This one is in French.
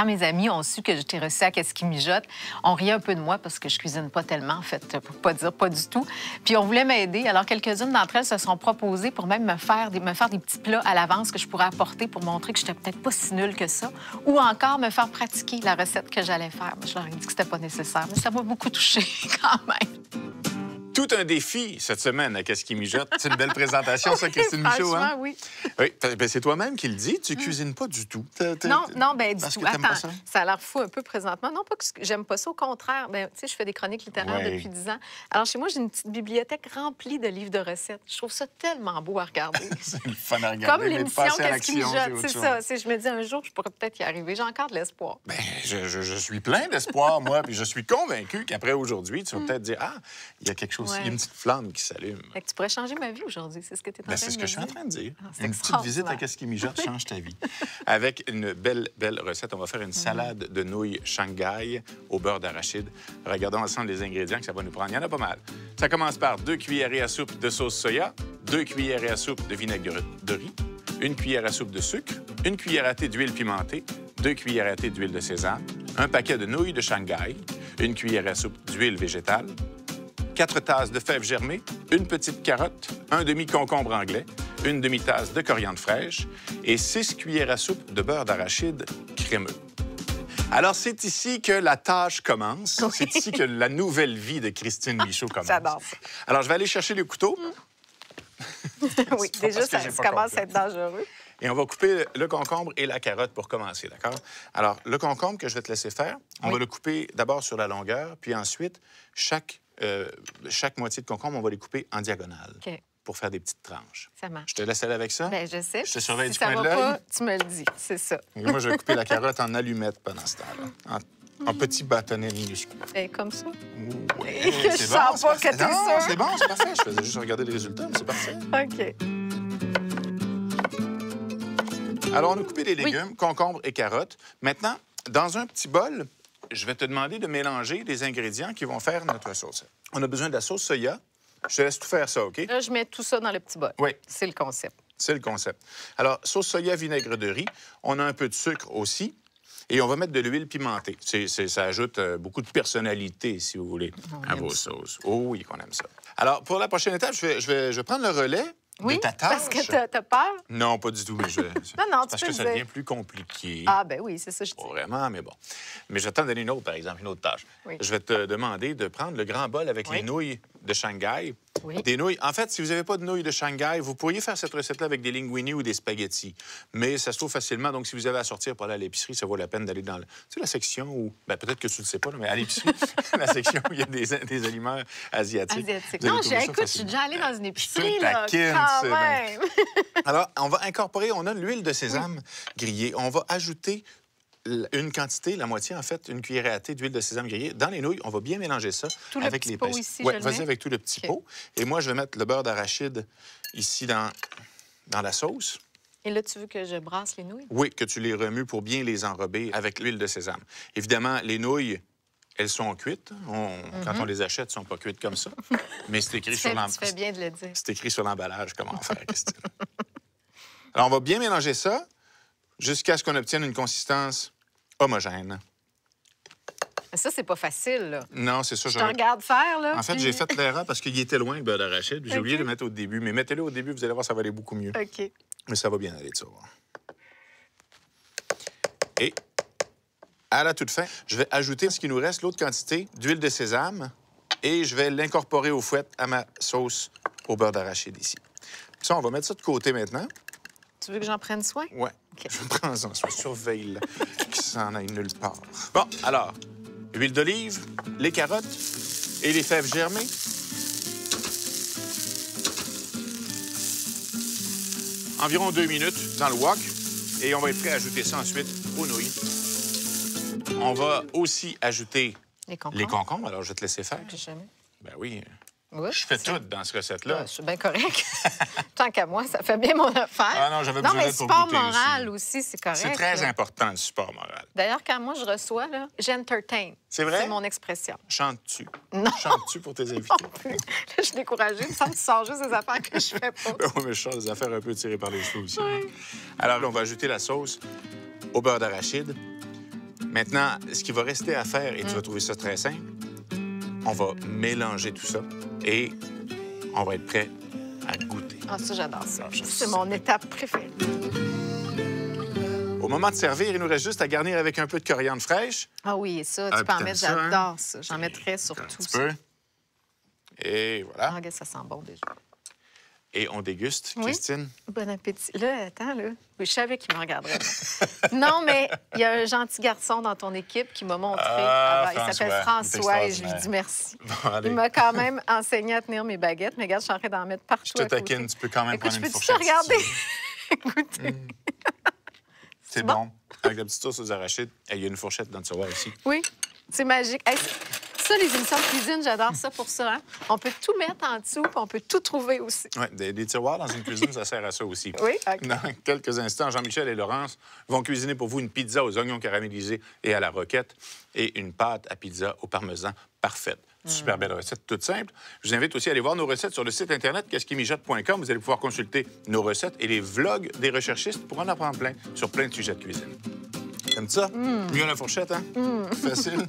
Quand mes amis ont su que j'étais reçue à Qu'est-ce qui mijote, on riait un peu de moi parce que je cuisine pas tellement, en fait, pour pas dire pas du tout. Puis on voulait m'aider. Alors, quelques-unes d'entre elles se sont proposées pour même me faire des petits plats à l'avance que je pourrais apporter pour montrer que j'étais peut-être pas si nulle que ça. Ou encore me faire pratiquer la recette que j'allais faire. Mais je leur ai dit que c'était pas nécessaire. Mais ça m'a beaucoup touchée quand même. Tout un défi cette semaine à Qu'est-ce qui mijote. C'est une belle présentation, ça, Christine Michaud, hein? Oui. Oui, ben, c'est toi-même qui le dis. Tu cuisines pas du tout. Non, ben du Parce tout. que t'aimes pas Attends, ça a l'air fou un peu présentement. Non, pas que j'aime pas ça, au contraire. Ben, tu sais, je fais des chroniques littéraires depuis 10 ans. Alors, chez moi, j'ai une petite bibliothèque remplie de livres de recettes. Je trouve ça tellement beau à regarder. C'est le fun à regarder. Comme mais de l'émission passer à Qu'est-ce qui l'action, mijote, autre c'est chose. ça. Je me dis, un jour, je pourrais peut-être y arriver. J'ai encore de l'espoir. Ben, je suis plein d'espoir, moi, puis je suis convaincu qu'après aujourd'hui, tu vas peut-être dire, ah, il y a quelque chose, il y a une petite flamme qui s'allume. Fait que tu pourrais changer ma vie aujourd'hui, c'est ce que tu es en train de me dire. C'est ce que je suis en train de dire. C'est Une petite visite à Qu'est-ce qui mijote change ta vie. Avec une belle recette, on va faire une salade de nouilles Shanghai au beurre d'arachide. Regardons ensemble les ingrédients que ça va nous prendre. Il y en a pas mal. Ça commence par 2 cuillerées à soupe de sauce soya, 2 cuillerées à soupe de vinaigre de riz, 1 cuillère à soupe de sucre, 1 cuillère à thé d'huile pimentée, 2 cuillères à thé d'huile de sésame, un paquet de nouilles de Shanghai, 1 cuillère à soupe d'huile végétale, 4 tasses de fèves germées, 1 petite carotte, 1 demi-concombre anglais, 1 demi-tasse de coriandre fraîche et 6 cuillères à soupe de beurre d'arachide crémeux. Alors, c'est ici que la tâche commence. Oui. C'est ici que la nouvelle vie de Christine Michaud commence. J'adore ça. Alors, je vais aller chercher le couteau. Oui, déjà, ça commence à être dangereux. Et on va couper le concombre et la carotte pour commencer, d'accord? Alors, le concombre que je vais te laisser faire, on va le couper d'abord sur la longueur, puis ensuite, chaque moitié de concombre, on va les couper en diagonale pour faire des petites tranches. Ça marche. Je te laisse aller avec ça? Bien, je sais. Je te surveille si du coin de l'œil. Tu me le dis, c'est ça. Et moi, je vais couper la carotte en allumettes pendant ce temps-là, en petits bâtonnets minuscules. Et comme ça? Oui, je sens pas que t'es sûr. C'est bon, c'est parfait. Je faisais juste regarder les résultats, mais c'est parfait. OK. Alors, on a coupé les légumes, concombres et carottes. Maintenant, dans un petit bol, je vais te demander de mélanger les ingrédients qui vont faire notre sauce. On a besoin de la sauce soya. Je te laisse tout faire ça, OK? Là, je mets tout ça dans le petit bol. Oui. C'est le concept. C'est le concept. Alors, sauce soya, vinaigre de riz. On a un peu de sucre aussi. Et on va mettre de l'huile pimentée. Ça ajoute beaucoup de personnalité, si vous voulez, à vos sauces. Oh oui, qu'on aime ça. Alors, pour la prochaine étape, je vais prendre le relais. Oui, de ta tâche. parce que t'as peur? Non, pas du tout. Mais non, parce que ça devient plus compliqué. Ah, ben oui, c'est ça, je dis. Pas vraiment, mais bon. Mais je vais t'en donner une autre, par exemple, une autre tâche. Oui. Je vais te demander de prendre le grand bol avec les nouilles de Shanghai. Oui. Des nouilles. En fait, si vous n'avez pas de nouilles de Shanghai, vous pourriez faire cette recette-là avec des linguini ou des spaghettis. Mais ça se trouve facilement. Donc, si vous avez à sortir pour aller à l'épicerie, ça vaut la peine d'aller dans la section où... Ben, peut-être que tu ne le sais pas, là, mais à l'épicerie, la section où il y a des aliments asiatiques. Non, écoute, je suis déjà allée dans une épicerie, là, taquine, quand même. Alors, on va incorporer... On a l'huile de sésame grillée. On va ajouter une quantité, la moitié, en fait, une cuillerée à thé d'huile de sésame grillée. Dans les nouilles, on va bien mélanger ça tout avec le les pot pinces. ici, Oui, vas-y avec tout le petit OK. pot. Et moi, je vais mettre le beurre d'arachide ici dans la sauce. Et là, tu veux que je brasse les nouilles? Oui, que tu les remues pour bien les enrober avec l'huile de sésame. Évidemment, les nouilles, elles sont cuites. Quand on les achète, elles ne sont pas cuites comme ça. Mais c'est écrit sur l'emballage. Tu fais bien de le dire. C'est écrit sur l'emballage comment faire, Christine. Alors, on va bien mélanger ça jusqu'à ce qu'on obtienne une consistance homogène. Mais ça, c'est pas facile, là. Non, c'est ça. Je te regarde faire, là. En fait, j'ai fait l'erreur parce qu'il était loin, le beurre d'arachide. J'ai oublié de le mettre au début. Mais mettez-le au début, vous allez voir, ça va aller beaucoup mieux. OK. Mais ça va bien aller, tu vas voir. Et à la toute fin, je vais ajouter ce qui nous reste, l'autre quantité d'huile de sésame, et je vais l'incorporer au fouet à ma sauce au beurre d'arachide ici. Ça, on va mettre ça de côté maintenant. Tu veux que j'en prenne soin? Oui. OK. Je prends ça, je surveille, là, qu'il s'en aille nulle part. Bon, alors, huile d'olive, les carottes et les fèves germées. Environ 2 minutes dans le wok. Et on va être prêt à ajouter ça ensuite aux nouilles. On va aussi ajouter les concombres. Alors, je vais te laisser faire. Jamais. Ben oui. Oups, Je fais tout dans cette recette-là. Je suis bien correct. Tant qu'à moi, ça fait bien mon affaire. Ah non, j'avais besoin mais d'aide pour support goûter moral aussi, c'est correct. C'est très là. important, le support moral. D'ailleurs, quand moi, je reçois, là, j'entertain. C'est vrai? C'est mon expression. Chantes-tu? Non. Chantes-tu pour tes invités? Non plus. Là, je suis découragée. Il me semble que tu sors juste des affaires que je fais pas. Oui, mais je sors des affaires un peu tirées par les cheveux aussi. Oui. Alors là, on va ajouter la sauce au beurre d'arachide. Maintenant, ce qui va rester à faire, et tu vas trouver ça très simple, on va mélanger tout ça et on va être prêt à goûter. Ah, ça, j'adore ça. Ah, je C'est sais. mon étape préférée. Au moment de servir, il nous reste juste à garnir avec un peu de coriandre fraîche. Ah oui, ça, Ah, tu peux en puis mettre, t'aimes ça, hein? j'adore ça. J'en mettrais sur Un tout petit ça. peu. Et Ah, voilà. regarde, ça sent bon déjà. Et on déguste, Oui. Christine. Bon appétit. Là, attends, là. Oui, je savais qu'il me regarderait. Non, mais il y a un gentil garçon dans ton équipe qui m'a montré. Ah, Il s'appelle François. Il est François et je lui extraordinaire. dis merci. Bon, allez. Il m'a quand même enseigné à tenir mes baguettes. Mais regarde, je suis en train d'en mettre partout. Je te à côté. taquine, tu peux quand même Écoute, prendre je une peux-tu fourchette. te regarder? si tu veux. Écoutez. C'est bon. Avec la petite sauce aux arachides. Et il y a une fourchette dans le tiroir aussi. Oui, c'est magique. Hey, ça, les émissions de cuisine, j'adore ça pour ça. Hein? On peut tout mettre en dessous, puis on peut tout trouver aussi. Oui, des tiroirs dans une cuisine, ça sert à ça aussi. Oui, OK. Dans quelques instants, Jean-Michel et Laurence vont cuisiner pour vous une pizza aux oignons caramélisés et à la roquette et une pâte à pizza au parmesan parfaite. Super belle recette, toute simple. Je vous invite aussi à aller voir nos recettes sur le site internet qu'est-ce-qui-mijote.com. Vous allez pouvoir consulter nos recettes et les vlogs des recherchistes pour en apprendre plein sur plein de sujets de cuisine. T'aimes ça? Mieux à la fourchette, hein? Facile.